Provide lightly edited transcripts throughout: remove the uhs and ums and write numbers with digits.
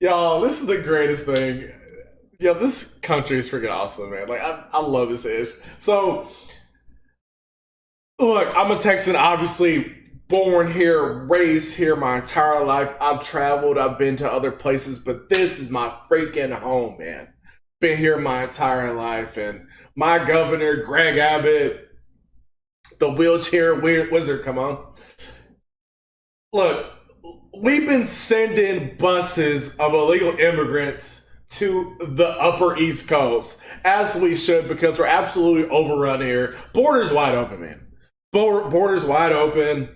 Y'all, this is the greatest thing. Yo, this country is freaking awesome, man. Like, I love this ish. So, look, I'm a Texan, obviously born here, raised here my entire life. I've traveled, I've been to other places, but this is my freaking home, man. Been here my entire life, and my governor, Greg Abbott, the wheelchair wizard, come on. Look, we've been sending buses of illegal immigrants to the Upper East Coast, as we should, because we're absolutely overrun here. Borders wide open, man. Borders wide open.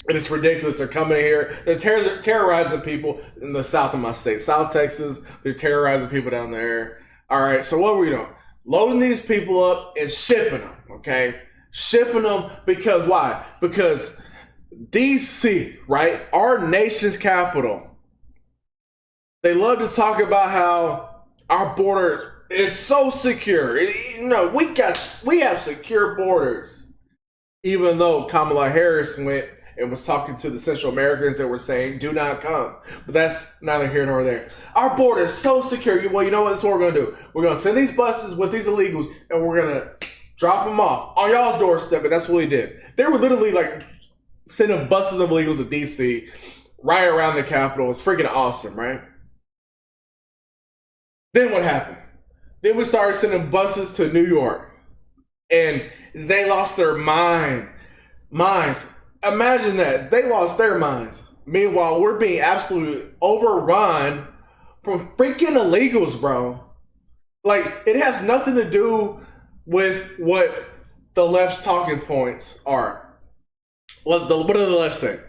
And it's ridiculous. They're coming here. They're terrorizing people in the south of my state. South Texas, they're terrorizing people down there. All right, so what are we doing? Loading these people up and shipping them, okay? Shipping them because why? Because DC, right? Our nation's capital. They love to talk about how our border is so secure. You know, we have secure borders. Even though Kamala Harris went and was talking to the Central Americans that were saying, do not come. But that's neither here nor there. Our border is so secure. Well, you know what? That's what we're going to do. We're going to send these buses with these illegals, and we're going to drop them off on y'all's doorstep. And that's what we did. They were literally like sending buses of illegals to D.C. right around the Capitol. It's freaking awesome, right? Then what happened? Then we started sending buses to New York. And they lost their minds. Imagine that. They lost their minds. Meanwhile, we're being absolutely overrun from freaking illegals, bro. Like, it has nothing to do with what the left's talking points are. What do the left say?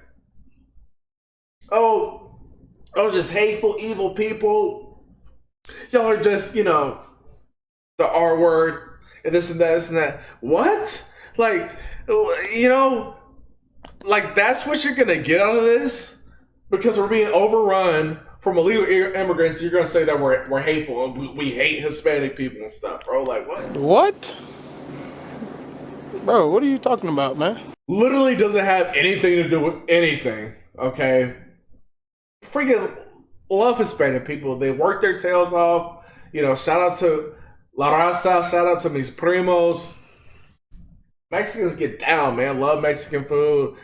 Oh, just hateful, evil people. Y'all are just, the R word and this and that, this and that. What? Like, like that's what you're going to get out of this? Because we're being overrun from illegal immigrants. You're going to say that we're hateful and we hate Hispanic people and stuff, bro. Like, what? What? Bro, what are you talking about, man? Literally doesn't have anything to do with anything, okay? Freaking love Hispanic people. They work their tails off. Shout out to La Raza. Shout out to mis primos. Mexicans get down, man. Love Mexican food.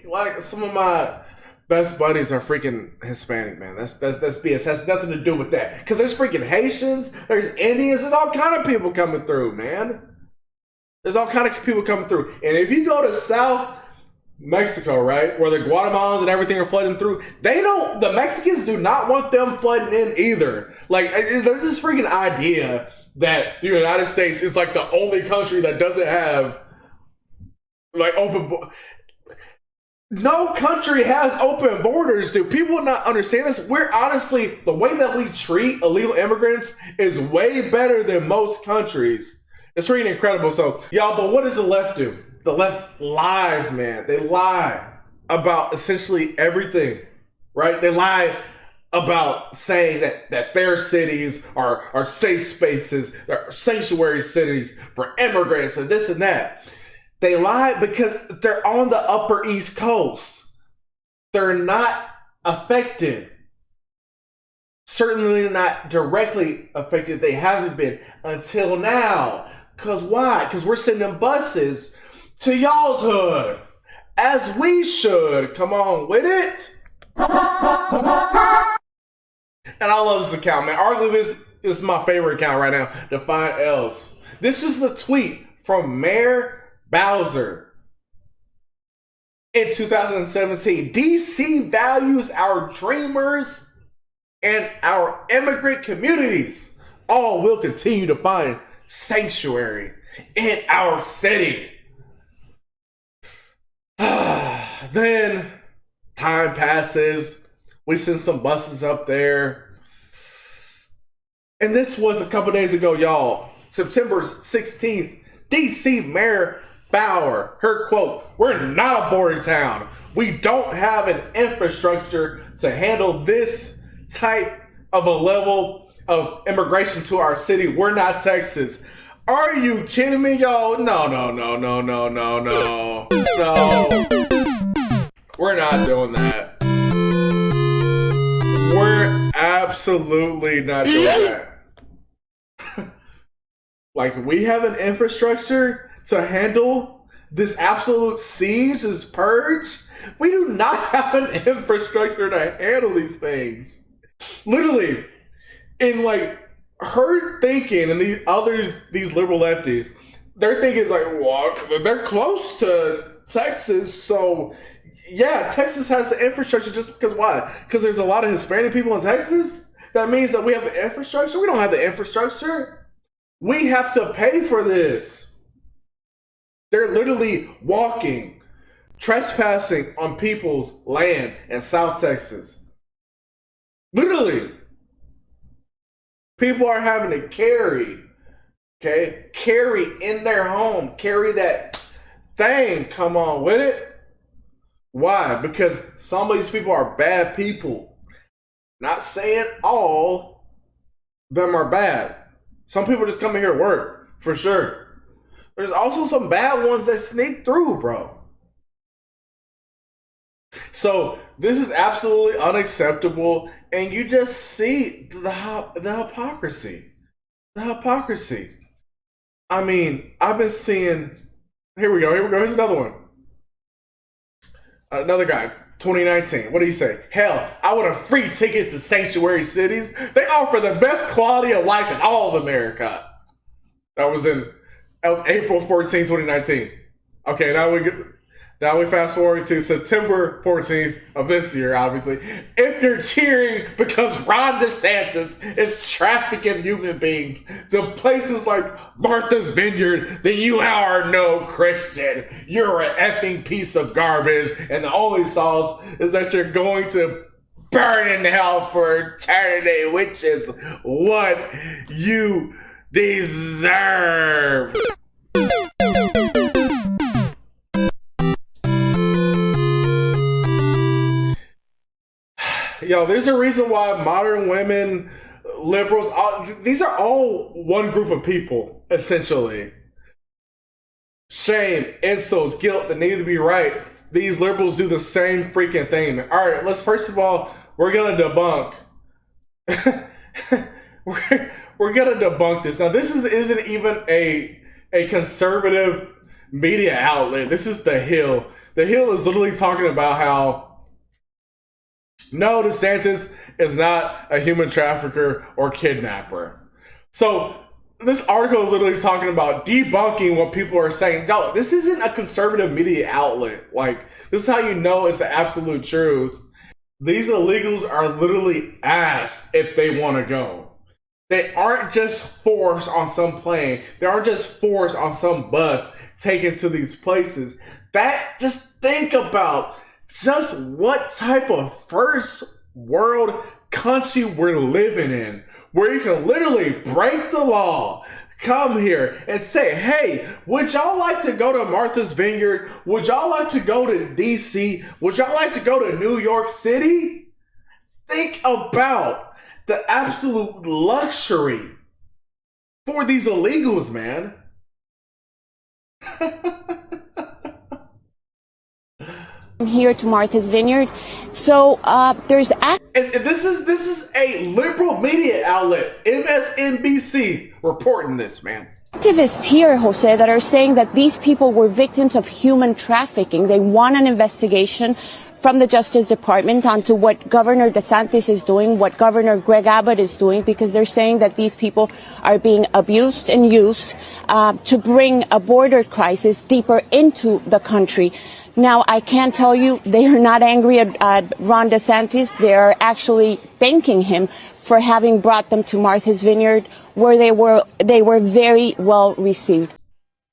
Like some of my best buddies are freaking Hispanic, man. That's BS. Has nothing to do with that. Because there's freaking Haitians. There's Indians. There's all kind of people coming through, man. There's all kind of people coming through. And if you go to South Mexico, right, where the Guatemalans and everything are flooding through, the Mexicans do not want them flooding in either. Like, there's this freaking idea that the United States is like the only country that doesn't have like open No country has open borders, dude. People would not understand this. We're honestly, the way that we treat illegal immigrants is way better than most countries. It's really incredible. So, y'all, but what does the left do? The left lies, man. They lie about essentially everything, right? They lie about saying that their cities are safe spaces, they're sanctuary cities for immigrants and this and that. They lie because they're on the Upper East Coast. They're not affected. Certainly not directly affected. They haven't been until now. Because why? Because we're sending buses to y'all's hood. As we should. Come on with it. And I love this account, man. Arguably, this is my favorite account right now. Define L's. This is a tweet from Mayor Bowser in 2017. DC values our dreamers and our immigrant communities. All will continue to find sanctuary in our city. Then time passes. We send some buses up there. And this was a couple days ago, y'all. September 16th, DC Mayor Bauer, her quote, "We're not a border town. We don't have an infrastructure to handle this type of a level of immigration to our city. We're not Texas." Are you kidding me, y'all? No. We're not doing that. We're absolutely not doing that. Like, we have an infrastructure to handle this absolute siege, this purge. We do not have an infrastructure to handle these things. Literally, in like her thinking and these others, these liberal lefties, their thinking is like, well, they're close to Texas, so yeah, Texas has the infrastructure just because why? Because there's a lot of Hispanic people in Texas? That means that we have the infrastructure? We don't have the infrastructure. We have to pay for this. They're literally walking, trespassing on people's land in South Texas. Literally. People are having to carry in their home, carry that thing, come on with it. Why? Because some of these people are bad people. Not saying all of them are bad. Some people just come in here to work, for sure. There's also some bad ones that sneak through, bro. So this is absolutely unacceptable, and you just see the hypocrisy. The hypocrisy. I mean, I've been seeing... Here we go, here's another one. Another guy, 2019. What do you say? Hell, I want a free ticket to sanctuary cities. They offer the best quality of life in all of America. That was April 14, 2019. Okay, now we fast forward to September 14th of this year, obviously. If you're cheering because Ron DeSantis is trafficking human beings to places like Martha's Vineyard, then you are no Christian. You're an effing piece of garbage, and the only sauce is that you're going to burn in hell for eternity, which is what you deserve. Yo, there's a reason why modern women, liberals, these are all one group of people, essentially. Shame, insults, guilt, the need to be right. These liberals do the same freaking thing. All right, let's first of all, we're going to debunk. we're going to debunk this. Now, this isn't even a conservative media outlet. This is The Hill. The Hill is literally talking about how no, DeSantis is not a human trafficker or kidnapper. So this article is literally talking about debunking what people are saying. No, this isn't a conservative media outlet. Like, this is how you know it's the absolute truth. These illegals are literally asked if they want to go. They aren't just forced on some plane. They aren't just forced on some bus taken to these places. Just think about just what type of first world country we're living in, where you can literally break the law, come here and say, hey, would y'all like to go to Martha's Vineyard? Would y'all like to go to DC? Would y'all like to go to New York City? Think about the absolute luxury for these illegals, man. Here to Martha's Vineyard. So there's and this is a liberal media outlet, MSNBC, reporting this, man. Activists here, Jose, that are saying that these people were victims of human trafficking. They want an investigation from the Justice Department onto what Governor Desantis is doing, what Governor Greg Abbott is doing, because they're saying that these people are being abused and used to bring a border crisis deeper into the country. Now, I can tell you they are not angry at Ron DeSantis. They are actually thanking him for having brought them to Martha's Vineyard, where they were very well received.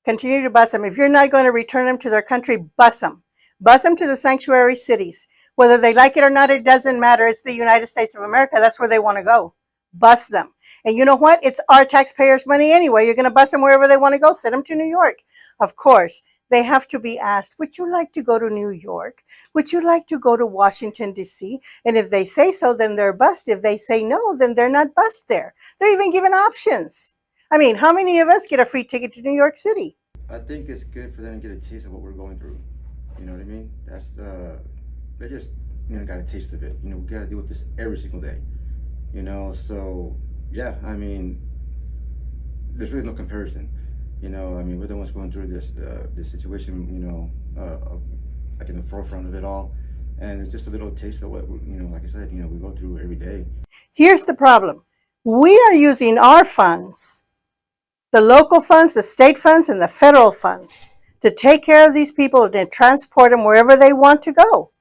Continue to bus them. If you're not going to return them to their country, bus them. Bus them to the sanctuary cities. Whether they like it or not, it doesn't matter. It's the United States of America. That's where they want to go. Bus them. And you know what? It's our taxpayers' money anyway. You're going to bus them wherever they want to go. Send them to New York. Of course. They have to be asked, would you like to go to New York? Would you like to go to Washington, D.C.? And if they say so, then they're bused. If they say no, then they're not bused there. They're even given options. I mean, how many of us get a free ticket to New York City? I think it's good for them to get a taste of what we're going through. You know what I mean? They just, got a taste of it. We got to deal with this every single day. You know, so yeah, I mean, there's really no comparison. You know, I mean, we're the ones going through this situation. You know, like in the forefront of it all, and it's just a little taste of what like I said, we go through every day. Here's the problem. We are using our funds, the local funds, the state funds, and the federal funds to take care of these people and transport them wherever they want to go.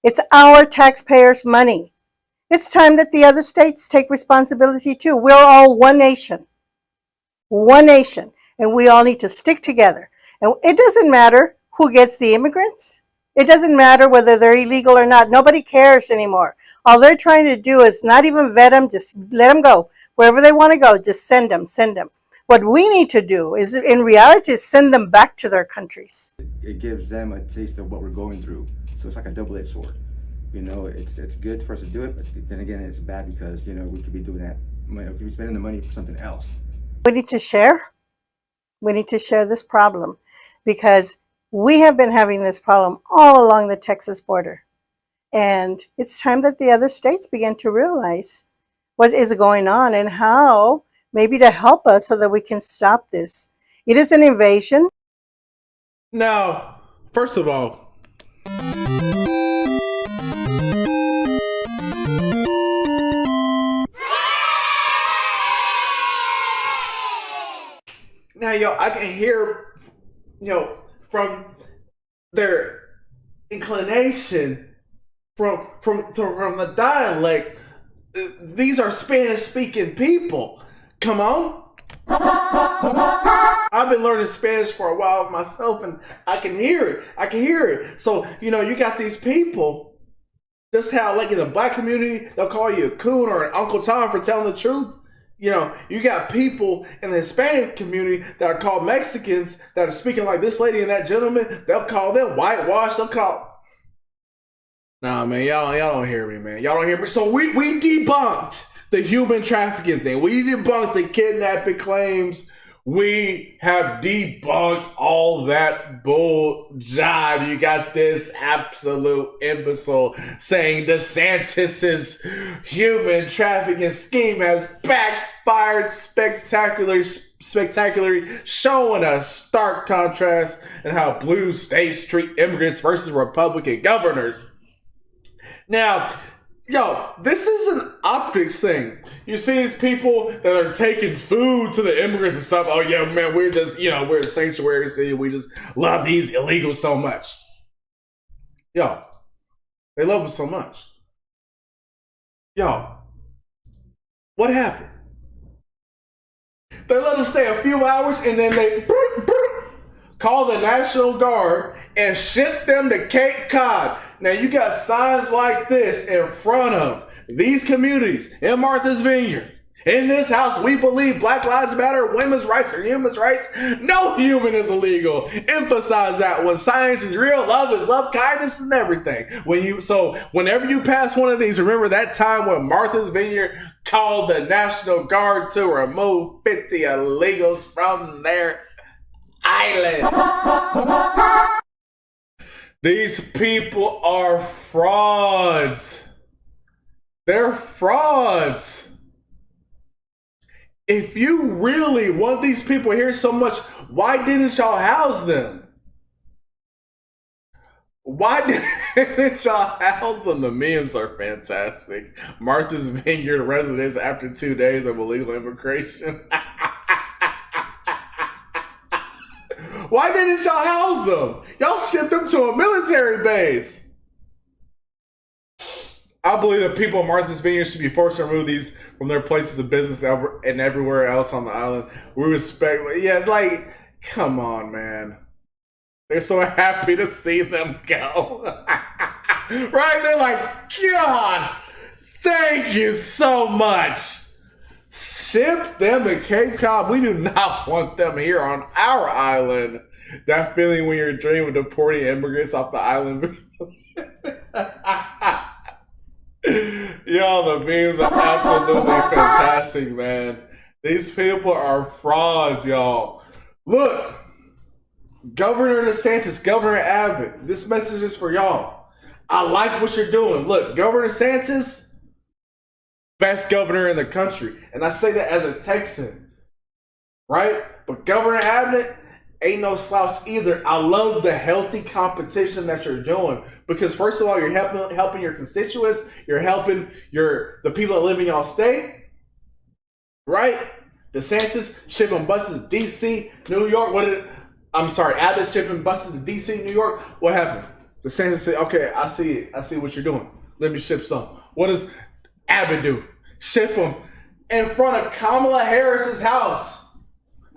It's our taxpayers' money. It's time that the other states take responsibility too. We're all one nation, and we all need to stick together. And it doesn't matter who gets the immigrants. It doesn't matter whether they're illegal or not. Nobody cares anymore. All they're trying to do is not even vet them, just let them go. Wherever they want to go, just send them. What we need to do is, in reality, is send them back to their countries. It gives them a taste of what we're going through. So it's like a double-edged sword. You know, it's good for us to do it, but then again, it's bad because, we could be doing that. We could be spending the money for something else. We need to share. We need to share this problem because we have been having this problem all along the Texas border. And it's time that the other states begin to realize what is going on and how maybe to help us so that we can stop this. It is an invasion. Now, first of all, now, I can hear, from their inclination, from the dialect, these are Spanish-speaking people. Come on. I've been learning Spanish for a while myself, and I can hear it. So, you got these people, just how, like in the black community, they'll call you a coon or an Uncle Tom for telling the truth. You got people in the Hispanic community that are called Mexicans that are speaking like this lady and that gentleman. They'll call them whitewashed. Nah, man, y'all don't hear me, man. Y'all don't hear me. So we debunked the human trafficking thing. We debunked the kidnapping claims. We have debunked all that bull jive. You got this absolute imbecile saying DeSantis's human trafficking scheme has backfired spectacularly, showing a stark contrast in how blue states treat immigrants versus Republican governors. Now, this is an optics thing. You see these people that are taking food to the immigrants and stuff. Oh, yeah, man, we're just, we're a sanctuary city. We just love these illegals so much. They love them so much. What happened? They let them stay a few hours and then they call the National Guard and ship them to Cape Cod. Now, you got signs like this in front of these communities in Martha's Vineyard. In this house, we believe Black Lives Matter, women's rights are human rights. No human is illegal. Emphasize that. When science is real, love is love, kindness, and everything. Whenever you pass one of these, remember that time when Martha's Vineyard called the National Guard to remove 50 illegals from their island. These people are frauds. They're frauds. If you really want these people here so much, why didn't y'all house them? Why didn't y'all house them? The memes are fantastic. Martha's Vineyard residents after 2 days of illegal immigration. Why didn't y'all house them? Y'all shipped them to a military base. I believe that people in Martha's Vineyard should be forced to remove these from their places of business and everywhere else on the island. We respect, come on, man. They're so happy to see them go. Right? They're like, God, thank you so much. Ship them to Cape Cod. We do not want them here on our island. That feeling when you're dreaming of deporting immigrants off the island. The memes are absolutely fantastic, man. These people are frauds, y'all. Look, Governor DeSantis, Governor Abbott, this message is for y'all. I like what you're doing. Look, Governor DeSantis, best governor in the country. And I say that as a Texan, right? But Governor Abbott ain't no slouch either. I love the healthy competition that you're doing because first of all, you're helping your constituents, you're helping the people that live in y'all state, right? Desantis shipping buses to DC, New York. Abbott shipping buses to DC, New York. What happened? DeSantis said, okay, I see it. I see what you're doing. Let me ship some. What does Abbott do? Ship them in front of Kamala Harris's house.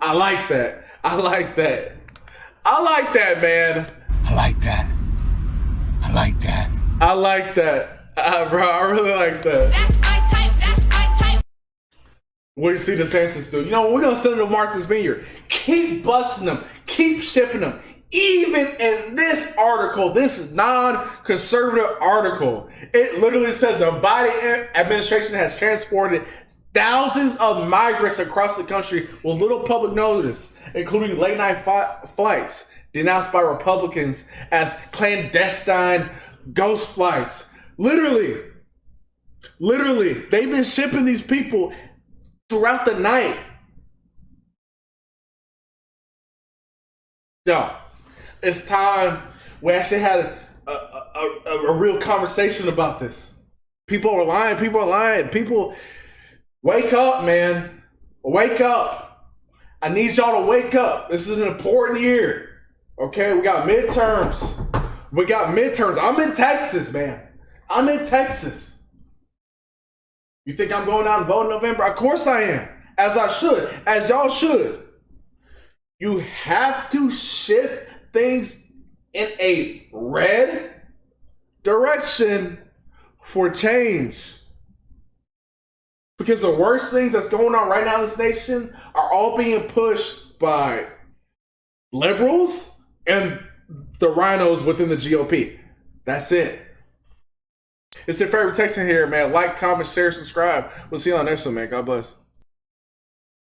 I like that. I like that. I like that, man. I like that. I like that. I like that. Bro, I really like that. That's my type. That's my type. What do you see DeSantis do? You know, we're going to send them to Martha's Vineyard. Keep busting them. Keep shipping them. Even in this article, this non-conservative article, it literally says the Biden administration has transported thousands of migrants across the country with little public notice, including late-night flights denounced by Republicans as clandestine ghost flights. Literally, they've been shipping these people throughout the night. Yo, it's time we actually had a real conversation about this. People are lying. People, wake up, man. Wake up. I need y'all to wake up. This is an important year. Okay, we got midterms. I'm in Texas, man. I'm in Texas. You think I'm going out and vote in November? Of course I am. As I should. As y'all should. You have to shift things in a red direction for change. Because the worst things that's going on right now in this nation are all being pushed by liberals and the rhinos within the GOP. That's it. It's your favorite Texan here, man. Like, comment, share, subscribe. We'll see you on the next one, man. God bless.